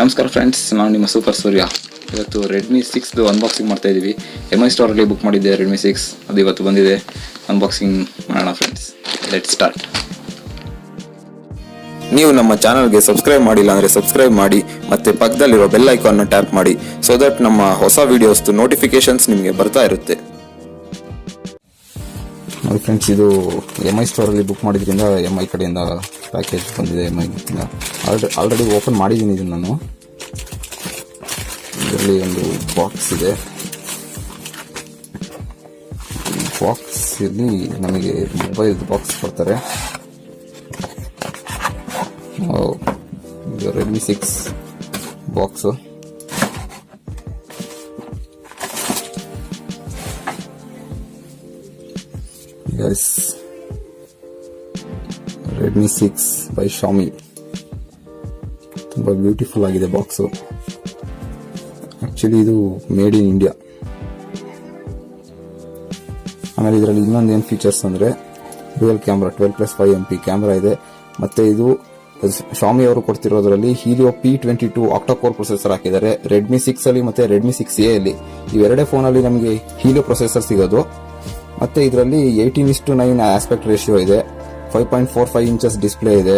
ನಮಸ್ಕಾರ ಫ್ರೆಂಡ್ಸ್, ನಾನು ನಿಮ್ಮ ಸೂಪರ್ ಸೂರ್ಯ. ಇವತ್ತು ರೆಡ್ಮಿ 6 ಅನ್ಬಾಕ್ಸಿಂಗ್ ಮಾಡ್ತಾ ಇದ್ದೀವಿ. MI ಸ್ಟೋರಲ್ಲಿ ಬುಕ್ ಮಾಡಿದ್ದೆ ರೆಡ್ಮಿ 6, ಅದು ಇವತ್ತು ಬಂದಿದೆ. ಅನ್ಬಾಕ್ಸಿಂಗ್ ಮಾಡೋಣ ಫ್ರೆಂಡ್ಸ್, ಲೆಟ್ಸ್ ಸ್ಟಾರ್ಟ್. ನೀವು ನಮ್ಮ ಚಾನಲ್ಗೆ ಸಬ್ಸ್ಕ್ರೈಬ್ ಮಾಡಿಲ್ಲ ಅಂದರೆ ಸಬ್ಸ್ಕ್ರೈಬ್ ಮಾಡಿ, ಮತ್ತೆ ಪಕ್ಕದಲ್ಲಿರೋ ಬೆಲ್ ಐಕಾನ್ನ ಟ್ಯಾಪ್ ಮಾಡಿ, ಸೊ ದಟ್ ನಮ್ಮ ಹೊಸ ವಿಡಿಯೋಸ್ ನೋಟಿಫಿಕೇಶನ್ಸ್ ನಿಮಗೆ ಬರ್ತಾ ಇರುತ್ತೆ. ನೋಡಿ ಫ್ರೆಂಡ್ಸ್, ಇದು MI ಸ್ಟೋರಲ್ಲಿ ಬುಕ್ ಮಾಡಿದ್ರಿಂದ MI ಕಡೆಯಿಂದ ಪ್ಯಾಕೇಜ್ ಬಂದಿದೆ. MI ಆಲ್ರೆಡಿ ಓಪನ್ ಮಾಡಿದ್ದೀನಿ ಇದನ್ನು ನಾನು. ಇದರಲ್ಲಿ ಒಂದು ಬಾಕ್ಸ್ ಇದೆ. ಬಾಕ್ಸಲ್ಲಿ ನಮಗೆ ಮೊಬೈಲ್ ಬಾಕ್ಸ್ ಕೊಡ್ತಾರೆ. ಇದು Redmi 6 box. Redmi 6 by Xiaomi. ತುಂಬ ಬ್ಯೂಟಿಫುಲ್ ಆಗಿದೆ ಬಾಕ್ಸು. ಆಕ್ಚುಲಿ ಇದು ಮೇಡ್ ಇನ್ ಇಂಡಿಯಾ. ಆಮೇಲೆ ಇದರಲ್ಲಿ ಇನ್ನೊಂದು ಏನು ಫೀಚರ್ಸ್ ಅಂದರೆ ಡ್ಯುಯಲ್ ಕ್ಯಾಮ್ರಾ 12+5 MP ಕ್ಯಾಮ್ರಾ ಇದೆ. ಮತ್ತೆ ಇದು Xiaomi ಅವರು ಕೊಡ್ತಿರೋದ್ರಲ್ಲಿ Helio P22 ಆಕ್ಟಾಕೋರ್ ಪ್ರೊಸೆಸರ್ ಹಾಕಿದ್ದಾರೆ. ರೆಡ್ಮಿ 6 ಅಲ್ಲಿ ಮತ್ತೆ ರೆಡ್ಮಿ 6A ಅಲ್ಲಿ ಇವೆರಡೇ ಫೋನಲ್ಲಿ ನಮಗೆ Helio ಪ್ರೊಸೆಸರ್ ಸಿಗೋದು. ಮತ್ತೆ ಇದರಲ್ಲಿ 18:9 ಆಸ್ಪೆಕ್ಟ್ ರೇಷಿಯೋ ಇದೆ. 5.45 ಇಂಚಸ್ ಡಿಸ್ಪ್ಲೇ ಇದೆ.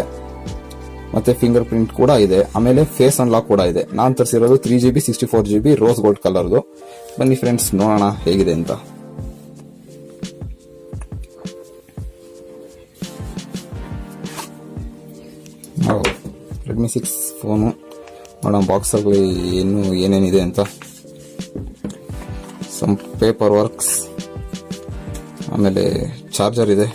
ಮತ್ತೆ ಫಿಂಗರ್ ಪ್ರಿಂಟ್ ಕೂಡ ಇದೆ. ಆಮೇಲೆ ಫೇಸ್ ಅನ್ಲಾಕ್ ಕೂಡ ಇದೆ. ನಾನು ತರಿಸಿರೋದು 3GB 64GB ರೋಸ್ ಗೋಲ್ಡ್ ಕಲರ್ದು. ಬನ್ನಿ ಫ್ರೆಂಡ್ಸ್, ನೋಡೋಣ ಹೇಗಿದೆ ಅಂತ. ರೆಡ್ಮಿ 6 ಫೋನು ನೋಡೋಣ ಬಾಕ್ಸಲ್ಲಿ ಏನೇನಿದೆ ಅಂತ. ಸಮ್ ಪೇಪರ್ ವರ್ಕ್ಸ್, ಆಮೇಲೆ ಚಾರ್ಜರ್ ಇದೆ.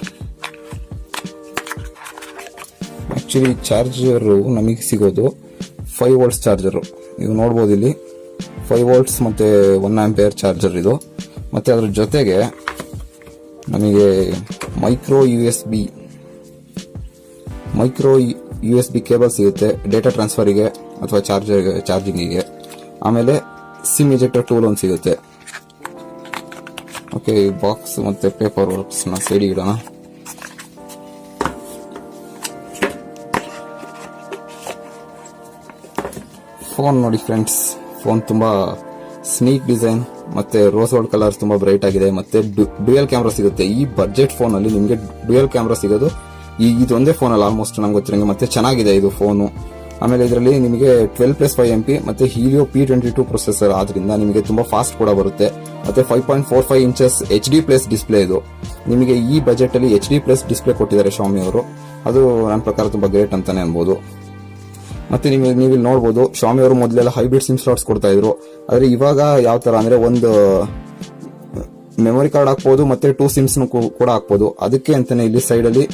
ಆಕ್ಚುಲಿ ಚಾರ್ಜರು ನಮಗೆ ಸಿಗೋದು 5 ವೋಲ್ಟ್ಸ್ ಚಾರ್ಜರು. ನೀವು ನೋಡ್ಬೋದು ಇಲ್ಲಿ 5 ವೋಲ್ಟ್ಸ್ ಮತ್ತು 1 ಆಂಪಿಯರ್ ಚಾರ್ಜರ್ ಇದು. ಮತ್ತು ಅದ್ರ ಜೊತೆಗೆ ನಮಗೆ micro U S B cable ಸಿಗುತ್ತೆ ಡೇಟಾ ಟ್ರಾನ್ಸ್ಫರಿಗೆ ಅಥವಾ ಚಾರ್ಜಿಂಗಿಗೆ. ಆಮೇಲೆ ಸಿಮ್ ಇಜೆಕ್ಟರ್ ಟೂಲ್ ಒಂದು ಸಿಗುತ್ತೆ. ಓಕೆ, ಬಾಕ್ಸ್ ಮತ್ತು ಪೇಪರ್ ವರ್ಕ್ಸ್ನ ಸೈಡಿಗೆ ಇಡೋಣ. ಫೋನ್ ನೋಡಿ ಫ್ರೆಂಡ್ಸ್, ಫೋನ್ ತುಂಬ ಸ್ನೀಕ್ ಡಿಸೈನ್ ಮತ್ತು ರೋಸ್ ಗೋಲ್ಡ್ ಕಲರ್ ತುಂಬ ಬ್ರೈಟ್ ಆಗಿದೆ. ಮತ್ತು ಡ್ಯುಯಲ್ ಕ್ಯಾಮ್ರಾ ಸಿಗುತ್ತೆ. ಈ ಬಡ್ಜೆಟ್ ಫೋನಲ್ಲಿ ನಿಮಗೆ ಡ್ಯುಯಲ್ ಕ್ಯಾಮ್ರಾ ಸಿಗೋದು ಇದೊಂದೇ ಫೋನಲ್ಲಿ ಆಲ್ಮೋಸ್ಟ್ ನಂಗೆ ಗೊತ್ತಿರಂಗೆ. ಮತ್ತೆ ಚೆನ್ನಾಗಿದೆ ಇದು ಫೋನು. ಆಮೇಲೆ ಇದರಲ್ಲಿ ನಿಮಗೆ 12+5 MP ಮತ್ತೆ Helio P22 ಪ್ರೊಸೆಸರ್ ಆದ್ರಿಂದ ನಿಮಗೆ ತುಂಬಾ ಫಾಸ್ಟ್ ಕೂಡ ಬರುತ್ತೆ. ಮತ್ತೆ 5.45 ಇಂಚಸ್ HD+ ಡಿಸ್ಪ್ಲೇ ಇದು. ನಿಮಗೆ ಈ ಬಜೆಟ್ ಅಲ್ಲಿ HD+ ಡಿಸ್ಪ್ಲೇ ಕೊಟ್ಟಿದ್ದಾರೆ Xiaomi ಅವರು. ಅದು ನನ್ನ ಪ್ರಕಾರ ತುಂಬಾ ಗ್ರೇಟ್ ಅಂತಾನೆ ಅನ್ಬೋದು. ಮತ್ತೆ ನೀವು ಇಲ್ಲಿ ನೋಡಬಹುದು, Xiaomi ಅವರು ಮೊದಲೆಲ್ಲ ಹೈಬ್ರಿಡ್ ಸಿಮ್ ಸ್ಲಾಟ್ಸ್ ಕೊಡ್ತಾ ಇದ್ರು. ಆದ್ರೆ ಇವಾಗ ಯಾವ ತರ ಅಂದ್ರೆ ಒಂದು ಮೆಮೊರಿ ಕಾರ್ಡ್ ಹಾಕ್ಬೋದು ಮತ್ತೆ 2 ಸಿಮ್ಸ್ ಕೂಡ ಹಾಕ್ಬೋದು. ಅದಕ್ಕೆ ಅಂತಾನೆ ಇಲ್ಲಿ ಸೈಡ್ ಅಲ್ಲಿ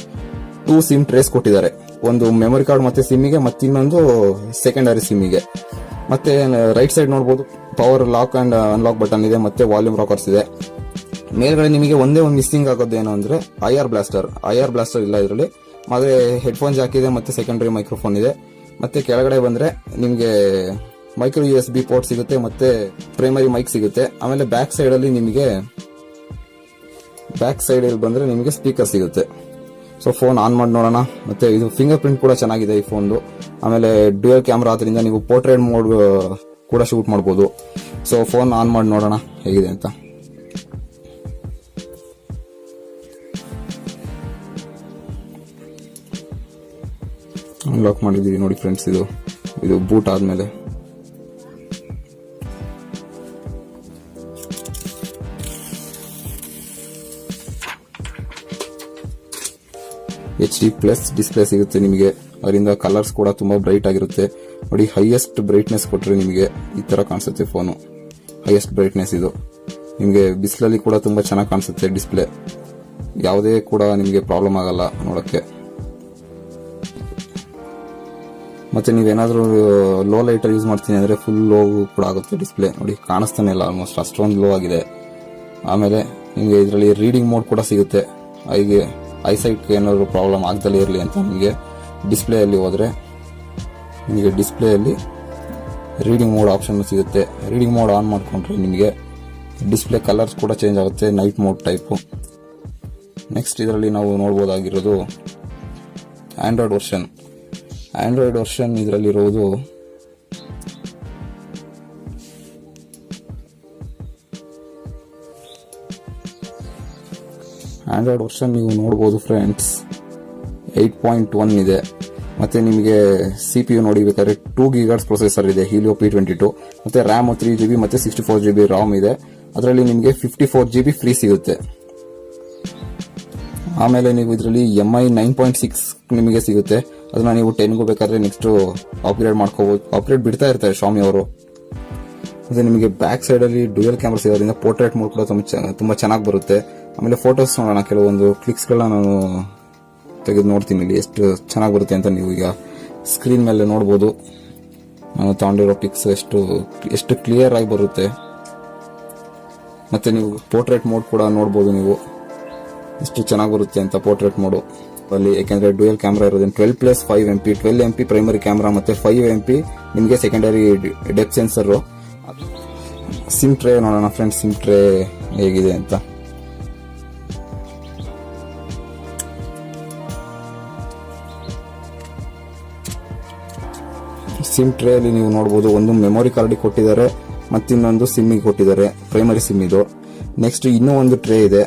2 ಸಿಮ್ ಟ್ರೇಸ್ ಕೊಟ್ಟಿದ್ದಾರೆ. ಒಂದು ಮೆಮೊರಿ ಕಾರ್ಡ್ ಮತ್ತೆ ಸಿಮ್ಮಿಗೆ, ಮತ್ತೆ ಇನ್ನೊಂದು ಸೆಕೆಂಡರಿ ಸಿಮ್ಮಿಗೆ. ಮತ್ತೆ ರೈಟ್ ಸೈಡ್ ನೋಡಬಹುದು power lock and unlock button ಇದೆ. ಮತ್ತೆ ವಾಲ್ಯೂಮ್ ರಾಕರ್ಸ್ ಇದೆ. ಮೇಲ್ಗಡೆ ನಿಮಗೆ ಒಂದೇ ಒಂದು ಮಿಸ್ಸಿಂಗ್ ಆಗೋದು ಏನು ಅಂದ್ರೆ ಐಆರ್ ಬ್ಲಾಸ್ಟರ್ ಇಲ್ಲ ಇದರಲ್ಲಿ. ಮತ್ತೆ ಹೆಡ್ಫೋನ್ ಜಾಕ್ ಇದೆ ಮತ್ತೆ ಸೆಕೆಂಡರಿ ಮೈಕ್ರೋಫೋನ್ ಇದೆ. ಮತ್ತೆ ಕೆಳಗಡೆ ಬಂದ್ರೆ ನಿಮಗೆ ಮೈಕ್ರೋ USB ಪೋರ್ಟ್ ಸಿಗುತ್ತೆ ಮತ್ತೆ ಪ್ರೈಮರಿ ಮೈಕ್ ಸಿಗುತ್ತೆ. ಆಮೇಲೆ ಬ್ಯಾಕ್ ಸೈಡ್ ಅಲ್ಲಿ ಬಂದ್ರೆ ನಿಮಗೆ ಸ್ಪೀಕರ್ ಸಿಗುತ್ತೆ. ಸೊ ಫೋನ್ ಆನ್ ಮಾಡಿ ನೋಡೋಣ. ಮತ್ತೆ ಇದು ಫಿಂಗರ್ ಪ್ರಿಂಟ್ ಕೂಡ ಚೆನ್ನಾಗಿದೆ ಈ ಫೋನ್ದು. ಆಮೇಲೆ ಡ್ಯುಯಲ್ ಕ್ಯಾಮ್ರಾ ಆದ್ರಿಂದ ನೀವು ಪೋರ್ಟ್ರೇಟ್ ಮೋಡ್ ಕೂಡ ಶೂಟ್ ಮಾಡಬಹುದು. ಸೊ ಫೋನ್ ಆನ್ ಮಾಡಿ ನೋಡೋಣ ಹೇಗಿದೆ ಅಂತ. ಅನ್ಲಾಕ್ ಮಾಡಿದೀವಿ ನೋಡಿ ಫ್ರೆಂಡ್ಸ್. ಇದು ಬೂಟ್ ಆದ್ಮೇಲೆ HD+ ಡಿಸ್ಪ್ಲೇ ಸಿಗುತ್ತೆ ನಿಮಗೆ. ಅದರಿಂದ ಕಲರ್ಸ್ ಕೂಡ ತುಂಬಾ ಬ್ರೈಟ್ ಆಗಿರುತ್ತೆ ನೋಡಿ. ಹೈಯೆಸ್ಟ್ ಬ್ರೈಟ್ನೆಸ್ ಕೊಟ್ಟರೆ ನಿಮಗೆ ಈ ತರ ಕಾಣಿಸುತ್ತೆ ಫೋನು. ಹೈಯೆಸ್ಟ್ ಬ್ರೈಟ್ನೆಸ್ ಇದು. ನಿಮಗೆ ಬಿಸಿಲಲ್ಲಿ ಕೂಡ ತುಂಬಾ ಚೆನ್ನಾಗಿ ಕಾಣಿಸುತ್ತೆ ಡಿಸ್ಪ್ಲೇ. ಯಾವುದೇ ಕೂಡ ನಿಮಗೆ ಪ್ರಾಬ್ಲಮ್ ಆಗಲ್ಲ ನೋಡಕ್ಕೆ. ಮತ್ತೆ ನೀವೇನಾದ್ರೂ ಲೋ ಲೈಟರ್ ಯೂಸ್ ಮಾಡ್ತೀನಿ ಅಂದ್ರೆ ಫುಲ್ ಲೋ ಕೂಡ ಆಗುತ್ತೆ ಡಿಸ್ಪ್ಲೇ. ನೋಡಿ ಕಾಣಿಸ್ತಾನೆ ಇಲ್ಲ, ಆಲ್ಮೋಸ್ಟ್ ಅಷ್ಟೊಂದು ಲೋ ಆಗಿದೆ. ಆಮೇಲೆ ನಿಮಗೆ ಇದರಲ್ಲಿ ರೀಡಿಂಗ್ ಮೋಡ್ ಕೂಡ ಸಿಗುತ್ತೆ. ಐಸೈಟ್ ಏನಾದ್ರು ಪ್ರಾಬ್ಲಮ್ ಆಗ್ದಲೇ ಇರಲಿ ಅಂತ ನಿಮಗೆ ಡಿಸ್ಪ್ಲೇಯಲ್ಲಿ ಹೋದ್ರೆ ನಿಮಗೆ ಡಿಸ್ಪ್ಲೇಯಲ್ಲಿ ರೀಡಿಂಗ್ ಮೋಡ್ ಆಪ್ಷನ್ ಸಿಗುತ್ತೆ. ರೀಡಿಂಗ್ ಮೋಡ್ ಆನ್ ಮಾಡ್ಕೊಂಡ್ರೆ ನಿಮಗೆ ಡಿಸ್ಪ್ಲೇ ಕಲರ್ಸ್ ಕೂಡ ಚೇಂಜ್ ಆಗುತ್ತೆ, ನೈಟ್ ಮೋಡ್ ಟೈಪು. ನೆಕ್ಸ್ಟ್ ಇದರಲ್ಲಿ ನಾವು ನೋಡಬಹುದಾಗಿರೋದು ಆಂಡ್ರಾಯ್ಡ್ ವರ್ಷನ್ ಇದರಲ್ಲಿರೋದು ಆಂಡ್ರಾಯ್ಡ್ ವರ್ಷನ್ ನೀವು ನೋಡ್ಬೋದು ಫ್ರೆಂಡ್ಸ್, 8.1 ಇದೆ. ಮತ್ತೆ ನಿಮಗೆ CPU ನೋಡಿಬೇಕಾದ್ರೆ 2 GHz ಪ್ರೊಸೆಸರ್ ಇದೆ, Helio P22. ಮತ್ತೆ RAM 3GB ಮತ್ತೆ 64GB ROM ಇದೆ. ಅದರಲ್ಲಿ ನಿಮಗೆ 54GB ಫ್ರೀ ಸಿಗುತ್ತೆ. ಆಮೇಲೆ ನೀವು ಇದರಲ್ಲಿ MI 9.6 ನಿಮಗೆ ಸಿಗುತ್ತೆ. ಅದನ್ನ ನೀವು 10ಗೂ ಬೇಕಾದ್ರೆ ನೆಕ್ಸ್ಟ್ ಅಪ್ಗ್ರೇಡ್ ಮಾಡ್ಕೋಬಹುದು. ಅಪ್ಗ್ರೇಡ್ ಬಿಡ್ತಾ ಇರ್ತಾರೆ Xiaomi ಅವರು. ಮತ್ತೆ ನಿಮಗೆ ಬ್ಯಾಕ್ ಸೈಡ್ ಅಲ್ಲಿ ಡ್ಯೂಯಲ್ ಕ್ಯಾಮ್ರಾ ಸಿಗೋದ್ರಿಂದ ಪೋರ್ಟ್ರೇಟ್ ಮೋಡ್ ಕೂಡ ತುಂಬಾ ಚೆನ್ನಾಗಿ ಬರುತ್ತೆ. ಆಮೇಲೆ ಫೋಟೋಸ್ ನೋಡೋಣ, ಕೆಲವೊಂದು ಕ್ಲಿಕ್ಸ್ ಗಳನ್ನ ನಾನು ತೆಗೆದು ನೋಡ್ತೀನಿ ಇಲ್ಲಿ ಎಷ್ಟು ಚೆನ್ನಾಗಿ ಬರುತ್ತೆ ಅಂತ. ನೀವು ಈಗ ಸ್ಕ್ರೀನ್ ಮೇಲೆ ನೋಡಬಹುದು, ನಾನು ತಗೊಂಡಿರೋ ಪಿಕ್ಸ್ ಎಷ್ಟು ಕ್ಲಿಯರ್ ಆಗಿ ಬರುತ್ತೆ. ಮತ್ತೆ ನೀವು ಪೋರ್ಟ್ರೇಟ್ ಮೋಡ್ ಕೂಡ ನೋಡಬಹುದು, ನೀವು ಎಷ್ಟು ಚೆನ್ನಾಗಿ ಬರುತ್ತೆ ಅಂತ ಪೋರ್ಟ್ರೇಟ್ ಮೋಡ್ ಅಲ್ಲಿ. ಯಾಕೆಂದ್ರೆ ಡ್ಯೂಯಲ್ ಕ್ಯಾಮ್ರಾ ಇರೋದ್ರಿಂದ 12+5 MP 12 MP ಪ್ರೈಮರಿ ಕ್ಯಾಮ್ರಾ ಮತ್ತೆ 5 MP ನಿಮಗೆ secondary depth sensor. Sim tray ನೋಡೋಣ ಫ್ರೆಂಡ್ಸ್, ಸಿಮ್ ಟ್ರೇ ಹೇಗಿದೆ ಅಂತ. ಸಿಮ್ ಟ್ರೇ ಅಲ್ಲಿ ನೀವು ನೋಡಬಹುದು, ಒಂದು ಮೆಮೊರಿ ಕಾರ್ಡ್ ಕೊಟ್ಟಿದ್ದಾರೆ ಮತ್ತಿನ್ನೊಂದು ಸಿಮ್ ಕೊಟ್ಟಿದ್ದಾರೆ, ಪ್ರೈಮರಿ ಸಿಮ್ ಇದು. ನೆಕ್ಸ್ಟ್ ಇನ್ನೂ ಒಂದು ಟ್ರೇ ಇದೆ.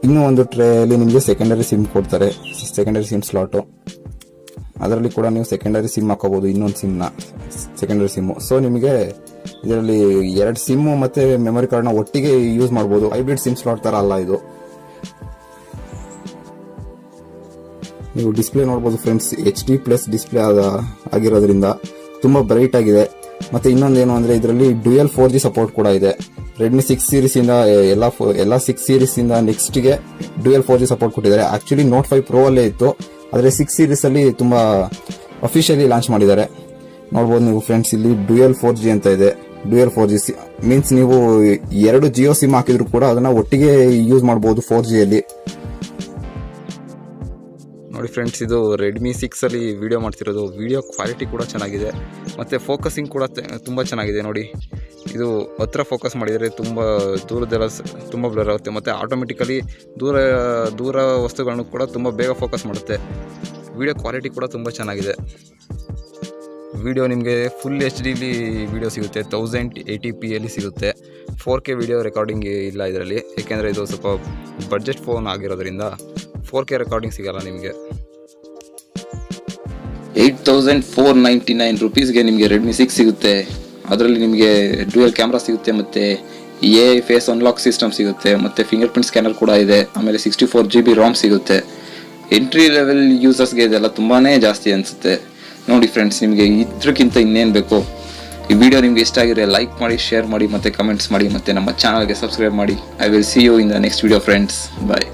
ಇನ್ನೂ ಒಂದು ಟ್ರೇ ಅಲ್ಲಿ ನಿಮಗೆ ಸೆಕೆಂಡರಿ ಸಿಮ್ ಕೊಡ್ತಾರೆ, ಸೆಕೆಂಡರಿ ಸಿಮ್ ಸ್ಲಾಟ್. ಅದರಲ್ಲಿ ಕೂಡ ನೀವು ಸೆಕೆಂಡರಿ ಸಿಮ್ ಹಾಕೋಬಹುದು, ಇನ್ನೊಂದು ಸಿಮ್ ನ ಸೆಕೆಂಡರಿ ಸಿಮ್. ಸೊ ನಿಮಗೆ ಇದರಲ್ಲಿ 2 ಸಿಮ್ ಮತ್ತೆ ಮೆಮೊರಿ ಕಾರ್ಡ್ ನ ಒಟ್ಟಿಗೆ ಯೂಸ್ ಮಾಡಬಹುದು. ಹೈಬ್ರಿಡ್ ಸಿಮ್ ಸ್ಲಾಟ್ ತರ ಅಲ್ಲ ಇದು. ನೀವು ಡಿಸ್ಪ್ಲೇ ನೋಡಬಹುದು ಫ್ರೆಂಡ್ಸ್, HD+ ಡಿಸ್ಪ್ಲೇ ಆಗಿರೋದ್ರಿಂದ ತುಂಬಾ ಬ್ರೈಟ್ ಆಗಿದೆ. ಮತ್ತೆ ಇನ್ನೊಂದೇನು ಅಂದ್ರೆ ಇದರಲ್ಲಿ ಡ್ಯೂಯಲ್ 4G ಸಪೋರ್ಟ್ ಕೂಡ ಇದೆ. ರೆಡ್ಮಿ 6 ಸೀರೀಸ್ ಇಂದ ಎಲ್ಲ 6 ಸೀರೀಸ್ ಇಂದ ನೆಕ್ಸ್ಟ್ ಗೆ ಡ್ಯೂಯಲ್ 4G ಸಪೋರ್ಟ್ ಕೊಟ್ಟಿದ್ದಾರೆ. ಆಕ್ಚುಲಿ ನೋಟ್ 5 Pro ಅಲ್ಲೇ ಇತ್ತು, ಆದ್ರೆ 6 ಸೀರೀಸ್ ಅಲ್ಲಿ ತುಂಬಾ ಅಫಿಷಿಯಲಿ ಲಾಂಚ್ ಮಾಡಿದ್ದಾರೆ. ನೋಡಬಹುದು ನೀವು ಫ್ರೆಂಡ್ಸ್, ಇಲ್ಲಿ ಡ್ಯೂಯಲ್ 4G ಅಂತ ಇದೆ. ಡ್ಯೂಯಲ್ 4G ಮೀನ್ಸ್ ನೀವು 2 ಜಿಯೋ ಸಿಮ್ ಹಾಕಿದ್ರು ಕೂಡ ಅದನ್ನ ಒಟ್ಟಿಗೆ ಯೂಸ್ ಮಾಡಬಹುದು 4G ಅಲ್ಲಿ. ನೋಡಿ ಫ್ರೆಂಡ್ಸ್, ಇದು ರೆಡ್ಮಿ 6 ಅಲ್ಲಿ ವಿಡಿಯೋ ಮಾಡ್ತಿರೋದು. ವಿಡಿಯೋ ಕ್ವಾಲಿಟಿ ಕೂಡ ಚೆನ್ನಾಗಿದೆ, ಮತ್ತೆ ಫೋಕಸಿಂಗ್ ಕೂಡ ತುಂಬ ಚೆನ್ನಾಗಿದೆ. ನೋಡಿ, ಇದು ಹತ್ರ ಫೋಕಸ್ ಮಾಡಿದರೆ ದೂರದೆಲ್ಲ ತುಂಬ ಬ್ಲರ್ ಆಗುತ್ತೆ. ಮತ್ತು ಆಟೋಮೆಟಿಕಲಿ ದೂರ ವಸ್ತುಗಳನ್ನು ಕೂಡ ತುಂಬ ಬೇಗ ಫೋಕಸ್ ಮಾಡುತ್ತೆ. ವಿಡಿಯೋ ಕ್ವಾಲಿಟಿ ಕೂಡ ತುಂಬ ಚೆನ್ನಾಗಿದೆ. ವಿಡಿಯೋ ನಿಮಗೆ ಫುಲ್ HD ವಿಡಿಯೋ ಸಿಗುತ್ತೆ, 1080p ಸಿಗುತ್ತೆ. 4K ವಿಡಿಯೋ ರೆಕಾರ್ಡಿಂಗ್ ಇಲ್ಲ ಇದರಲ್ಲಿ, ಏಕೆಂದರೆ ಇದು ಸ್ವಲ್ಪ ಬಡ್ಜೆಟ್ ಫೋನ್ ಆಗಿರೋದ್ರಿಂದ 4K ರೆಕಾರ್ಡಿಂಗ್ ಸಿಗಲ್ಲ ನಿಮಗೆ. 8499 ರುಪೀಸ್ಗೆ ನಿಮಗೆ ರೆಡ್ಮಿ 6 ಸಿಗುತ್ತೆ. ಅದರಲ್ಲಿ ನಿಮಗೆ ಡ್ಯೂಯಲ್ ಕ್ಯಾಮ್ರಾ ಸಿಗುತ್ತೆ, ಮತ್ತು AI ಫೇಸ್ ಅನ್ಲಾಕ್ ಸಿಸ್ಟಮ್ ಸಿಗುತ್ತೆ, ಮತ್ತು ಫಿಂಗರ್ ಪ್ರಿಂಟ್ ಸ್ಕ್ಯಾನರ್ ಕೂಡ ಇದೆ. ಆಮೇಲೆ 64GB ROM ಸಿಗುತ್ತೆ. ಎಂಟ್ರಿ ಲೆವೆಲ್ ಯೂಸರ್ಸ್ಗೆ ಇದೆಲ್ಲ ತುಂಬಾ ಜಾಸ್ತಿ ಅನಿಸುತ್ತೆ. ನೋಡಿ ಫ್ರೆಂಡ್ಸ್, ನಿಮಗೆ ಇದಕ್ಕಿಂತ ಇನ್ನೇನು ಬೇಕು. ಈ ವಿಡಿಯೋ ನಿಮಗೆ ಇಷ್ಟ ಆಗಿದ್ರೆ ಲೈಕ್ ಮಾಡಿ, ಶೇರ್ ಮಾಡಿ, ಮತ್ತು ಕಮೆಂಟ್ಸ್ ಮಾಡಿ, ಮತ್ತು ನಮ್ಮ ಚಾನಲ್ಗೆ ಸಬ್ಸ್ಕ್ರೈಬ್ ಮಾಡಿ. I will see you in the next video friends. Bye.